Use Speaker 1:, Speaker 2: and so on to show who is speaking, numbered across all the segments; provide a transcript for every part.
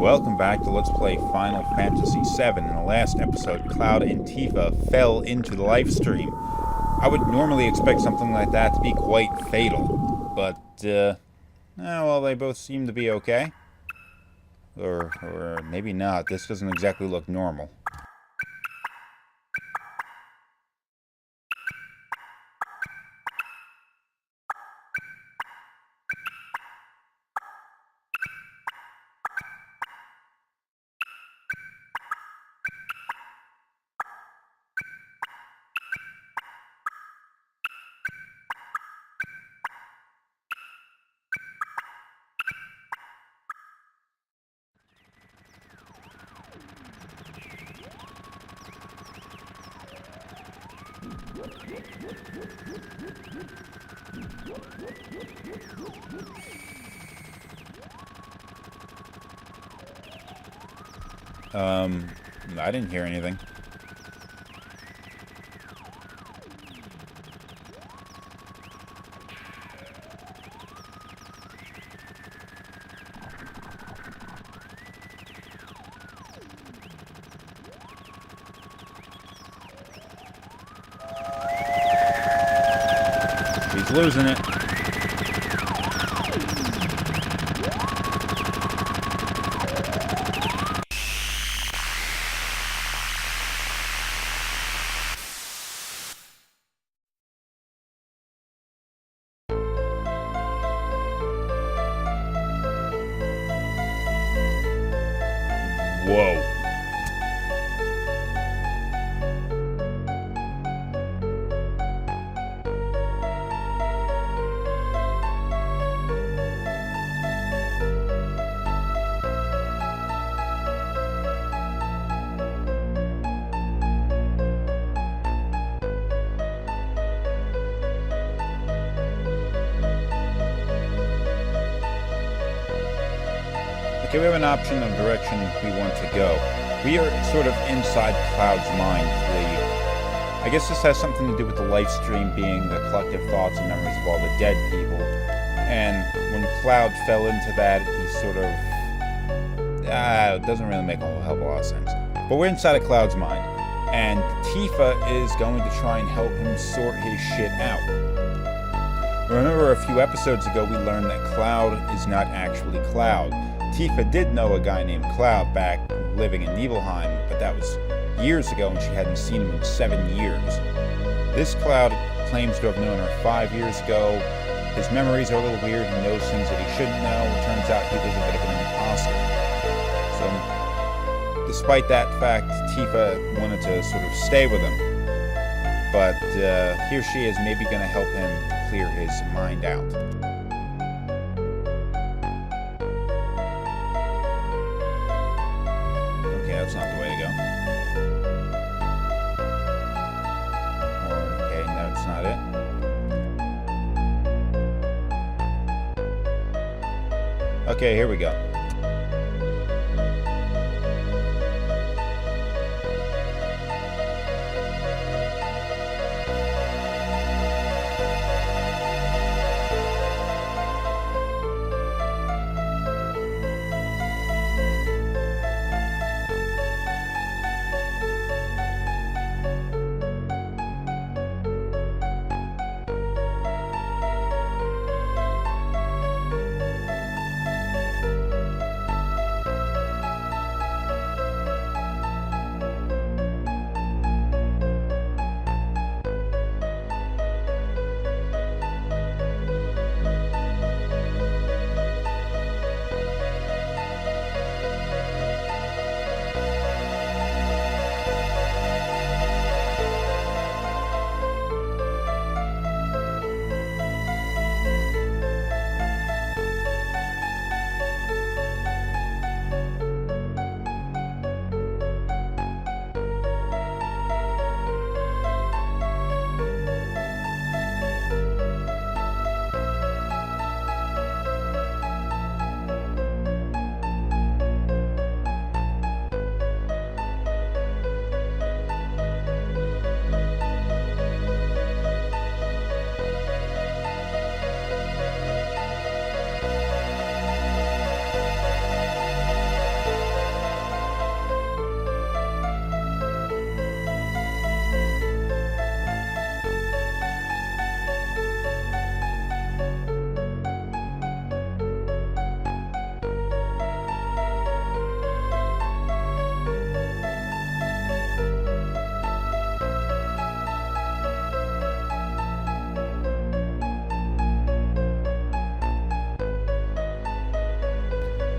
Speaker 1: Welcome back to Let's Play Final Fantasy VII. In the last episode, Cloud and Tifa fell into the live stream. I would normally expect something like that to be quite fatal, but, well, they both seem to be okay. Or maybe not. This doesn't exactly look normal. I didn't hear anything. He's losing it. Whoa. Okay, we have an option of direction we want to go. We are sort of inside Cloud's mind. I guess this has something to do with the life stream being the collective thoughts and memories of all the dead people. And when Cloud fell into that, he sort of... it doesn't really make a whole hell of a lot of sense. But we're inside of Cloud's mind. And Tifa is going to try and help him sort his shit out. Remember, a few episodes ago we learned that Cloud is not actually Cloud. Tifa did know a guy named Cloud back living in Nibelheim, but that was years ago and she hadn't seen him in 7 years. This Cloud claims to have known her 5 years ago. His memories are a little weird. He knows things that he shouldn't know. It turns out he was a bit of an imposter. So, despite that fact, Tifa wanted to sort of stay with him. But here she is, maybe going to help him clear his mind out. That's not the way to go. Okay, no, it's not it. Okay, here we go.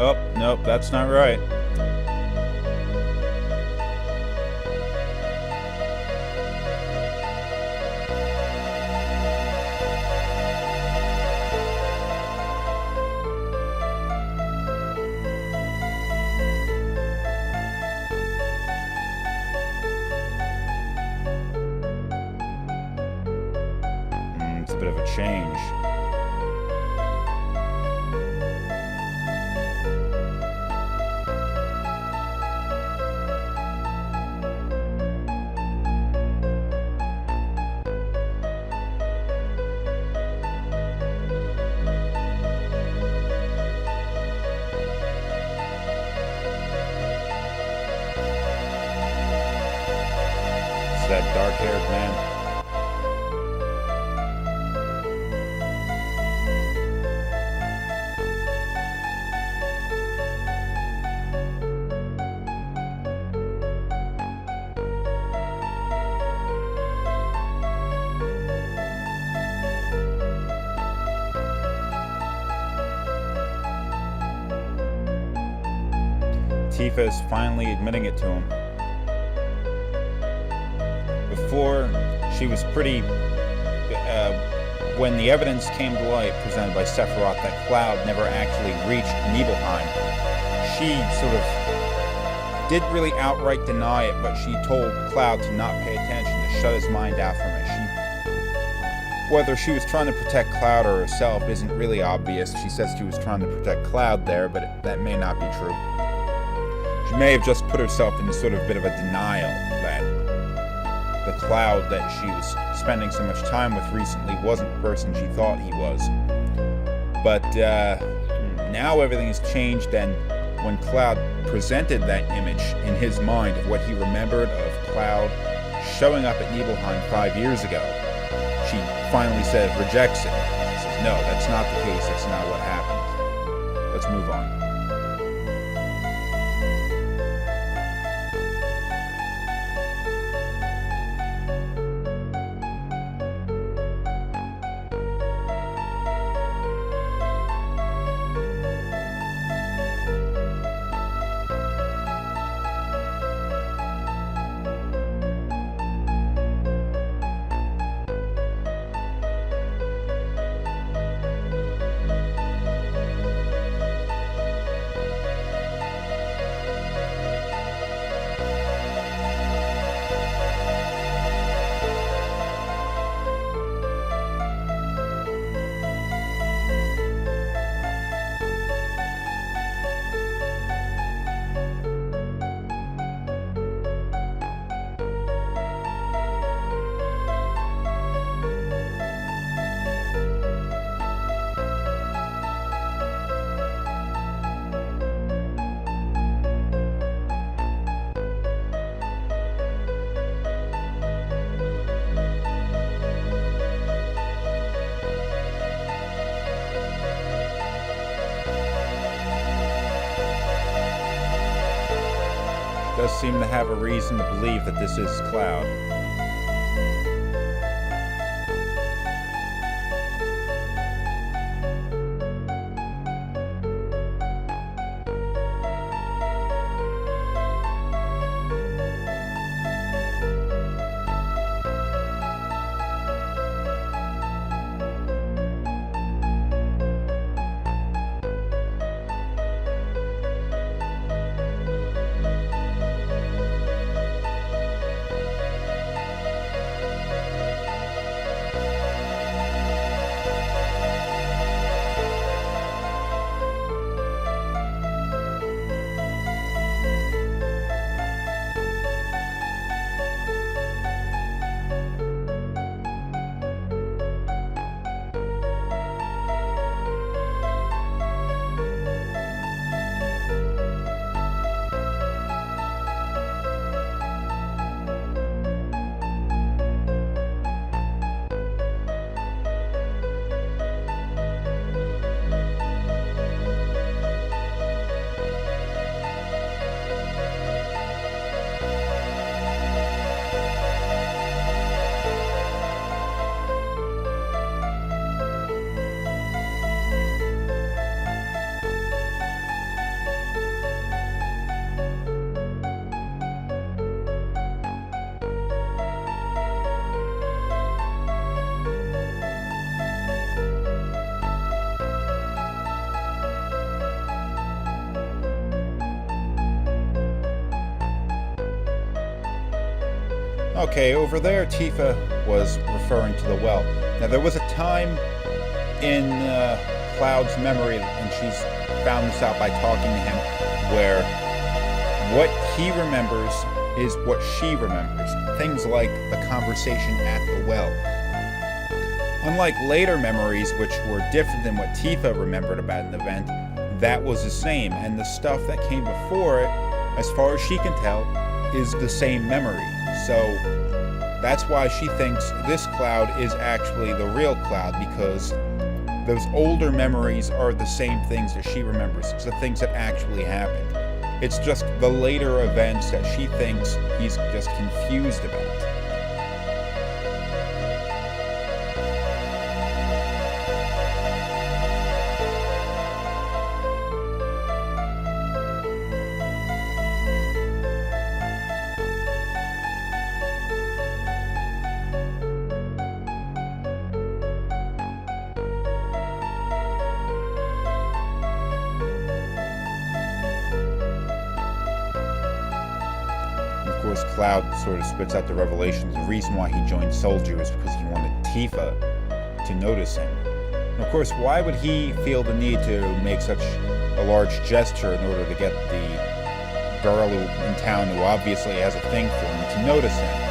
Speaker 1: Oh, nope, that's not right. It's a bit of a change. It's that dark-haired man. Tifa is finally admitting it to him. Before, she was pretty... when the evidence came to light presented by Sephiroth that Cloud never actually reached Nibelheim, she sort of didn't really outright deny it, but she told Cloud to not pay attention, to shut his mind out from it. Whether she was trying to protect Cloud or herself isn't really obvious. She says she was trying to protect Cloud there, but that may not be true. She may have just put herself in sort of a bit of a denial that the Cloud that she was spending so much time with recently wasn't the person she thought he was. But now everything has changed, and when Cloud presented that image in his mind of what he remembered of Cloud showing up at Nibelheim 5 years ago, she finally rejects it. She says, no, that's not the case, that's not what happened. Let's move on. Does seem to have a reason to believe that this is Cloud. Okay, over there, Tifa was referring to the well. Now, there was a time in Cloud's memory, and she's found this out by talking to him, where what he remembers is what she remembers. Things like the conversation at the well. Unlike later memories, which were different than what Tifa remembered about an event, that was the same, and the stuff that came before it, as far as she can tell, is the same memory. So that's why she thinks this Cloud is actually the real Cloud, because those older memories are the same things that she remembers. It's the things that actually happened. It's just the later events that she thinks he's just confused about. Of course, Cloud sort of spits out the revelation. The reason why he joined Soldier is because he wanted Tifa to notice him. And of course, why would he feel the need to make such a large gesture in order to get the girl in town, who obviously has a thing for him, to notice him?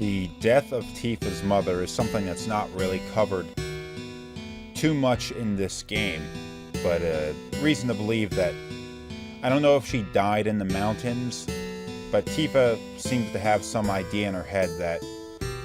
Speaker 1: The death of Tifa's mother is something that's not really covered too much in this game, but reason to believe that, I don't know if she died in the mountains, but Tifa seems to have some idea in her head that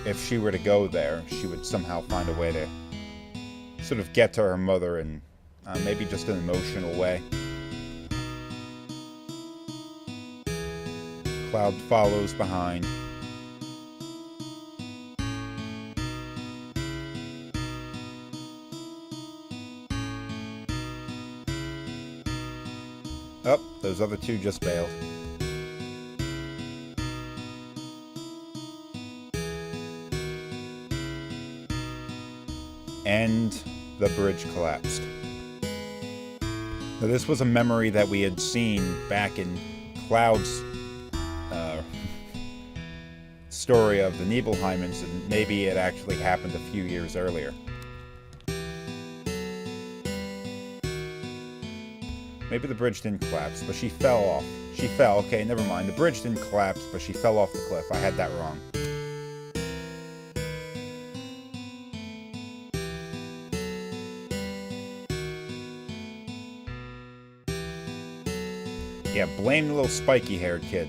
Speaker 1: if she were to go there, she would somehow find a way to sort of get to her mother in maybe just an emotional way. Cloud follows behind. Oh, those other two just bailed. And the bridge collapsed. Now, this was a memory that we had seen back in Cloud's story of the Nibelheim incident. Maybe it actually happened a few years earlier. Maybe the bridge didn't collapse, but she fell off. She fell. Okay, never mind. The bridge didn't collapse, but she fell off the cliff. I had that wrong. Yeah, blame the little spiky-haired kid.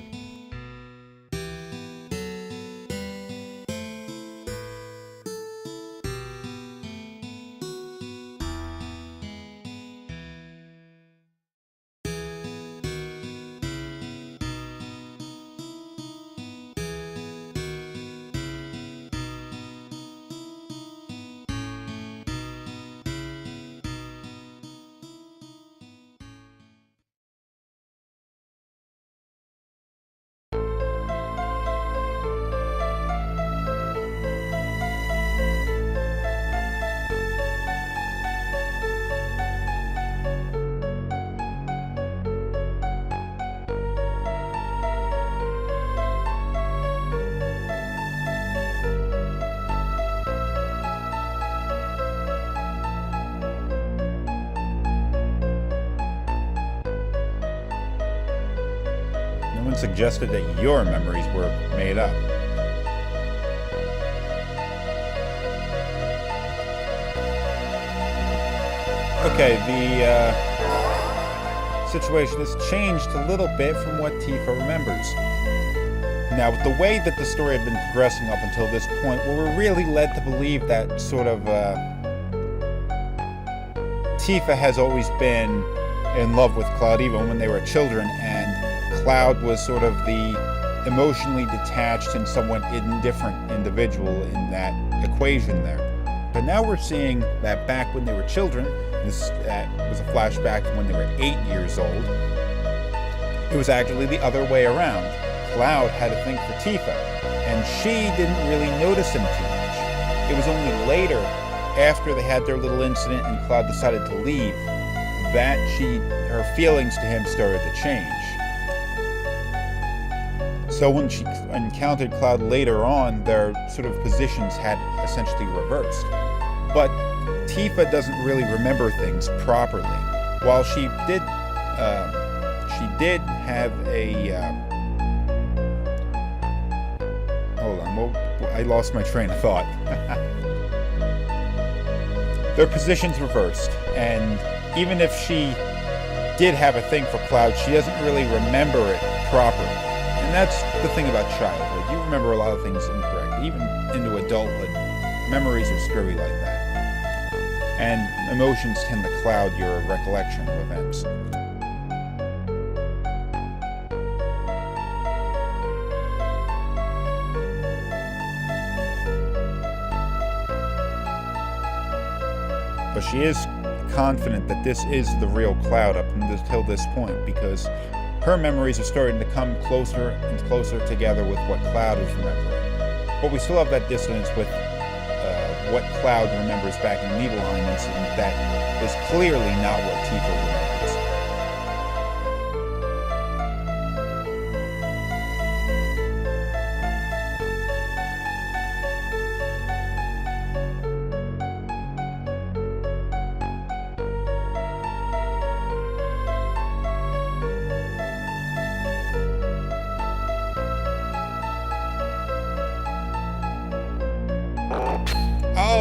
Speaker 1: Suggested that your memories were made up. Okay, the situation has changed a little bit from what Tifa remembers. Now, with the way that the story had been progressing up until this point, we were really led to believe that sort of Tifa has always been in love with Cloud even when they were children, and Cloud was sort of the emotionally detached and somewhat indifferent individual in that equation there. But now we're seeing that back when they were children, this was a flashback to when they were 8 years old, it was actually the other way around. Cloud had a thing for Tifa, and she didn't really notice him too much. It was only later, after they had their little incident and Cloud decided to leave, that her feelings to him started to change. So when she encountered Cloud later on, their sort of positions had essentially reversed. But Tifa doesn't really remember things properly. While she did have a... hold on, well, I lost my train of thought. Their positions reversed, and even if she did have a thing for Cloud, she doesn't really remember it properly. And that's the thing about childhood. You remember a lot of things incorrectly. Even into adulthood, memories are screwy like that. And emotions tend to cloud your recollection of events. But she is confident that this is the real Cloud up until this point, because her memories are starting to come closer and closer together with what Cloud is remembering. But we still have that dissonance with what Cloud remembers back in the Nibelheim incident that is clearly not what Tifa remembers.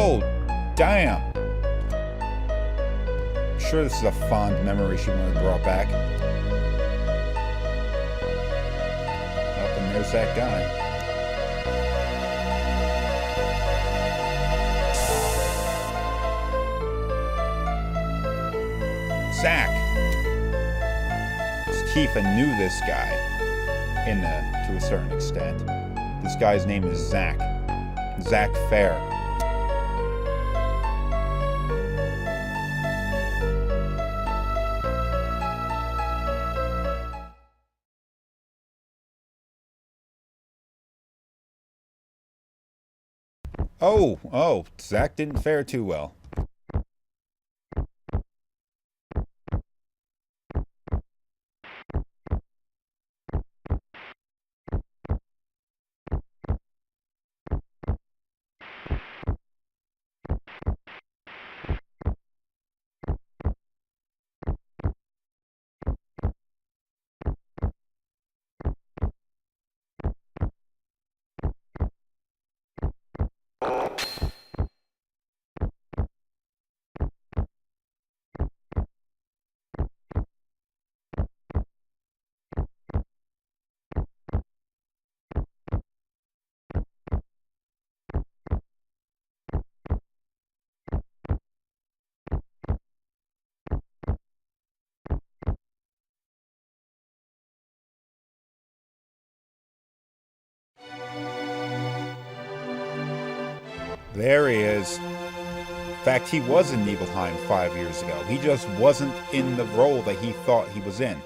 Speaker 1: Oh, damn. I'm sure this is a fond memory she wanted brought back. Up and there's that guy. Zack. Tifa knew this guy, to a certain extent. This guy's name is Zack. Zack Fair. Oh, Zack didn't fare too well. There he is. In fact, he was in Nibelheim 5 years ago. He just wasn't in the role that he thought he was in.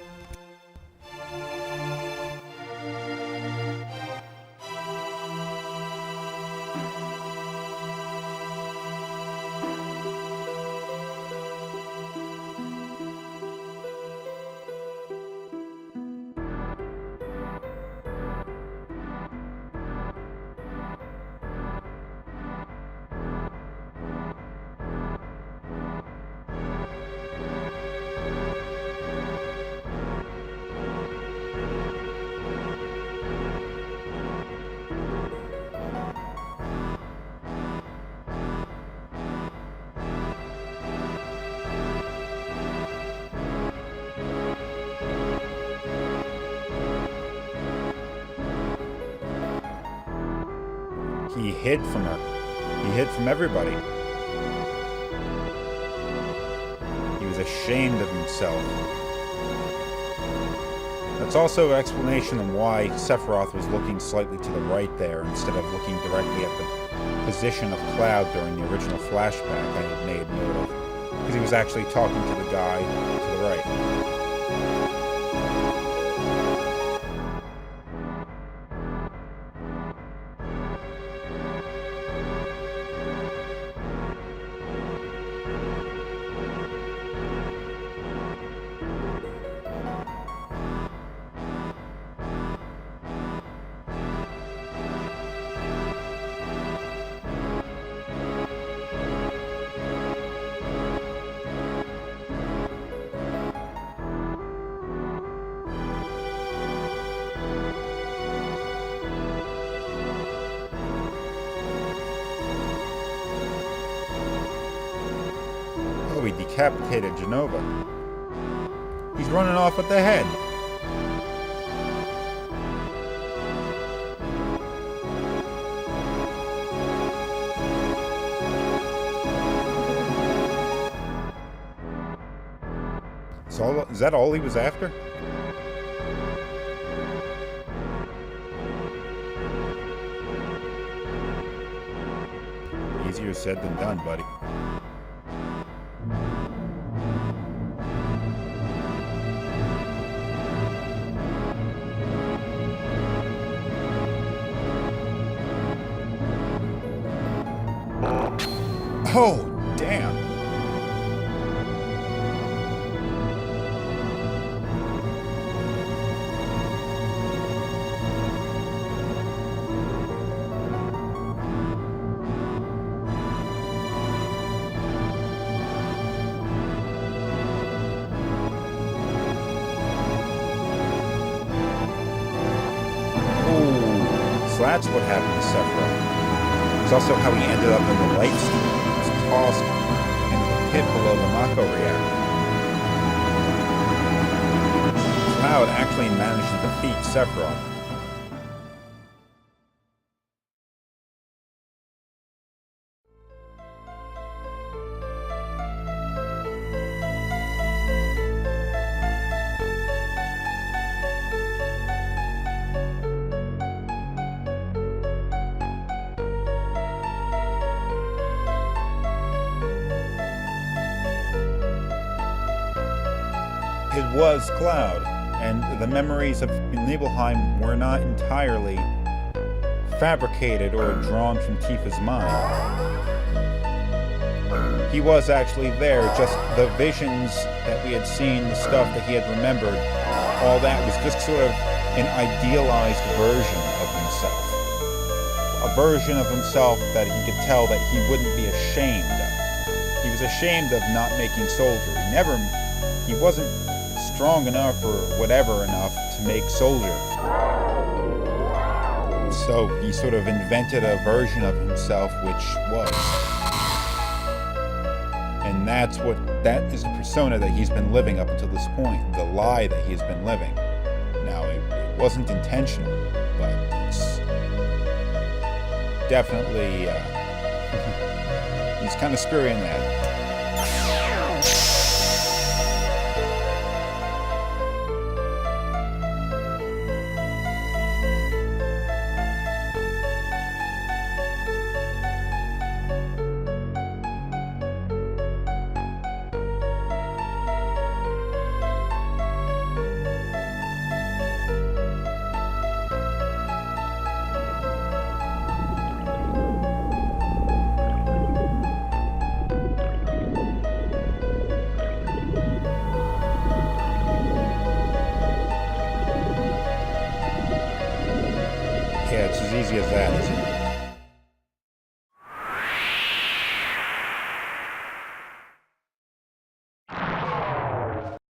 Speaker 1: He hid from her. He hid from everybody. He was ashamed of himself. That's also an explanation of why Sephiroth was looking slightly to the right there instead of looking directly at the position of Cloud during the original flashback I had made note of. Because he was actually talking to the guy to the right. Oh, he decapitated Genova. He's running off with the head. So, is that all he was after? Easier said than done, buddy. Oh, damn. So that's what happened to Sephiroth. It's also how he ended up in the light stream. tossed into the pit below the Mako reactor. Cloud actually managed to defeat Sephiroth. It was Cloud, and the memories of Nibelheim were not entirely fabricated or drawn from Tifa's mind. He was actually there, just the visions that we had seen, the stuff that he had remembered, all that was just sort of an idealized version of himself. A version of himself that he could tell that he wouldn't be ashamed of. He was ashamed of not making soldier. He wasn't strong enough or whatever enough to make soldier. So he sort of invented a version of himself which was. And that is the persona that he's been living up until this point, the lie that he's been living. Now, it wasn't intentional, but it's definitely, he's kind of screwy in that. Yeah, it's as easy as that, isn't it?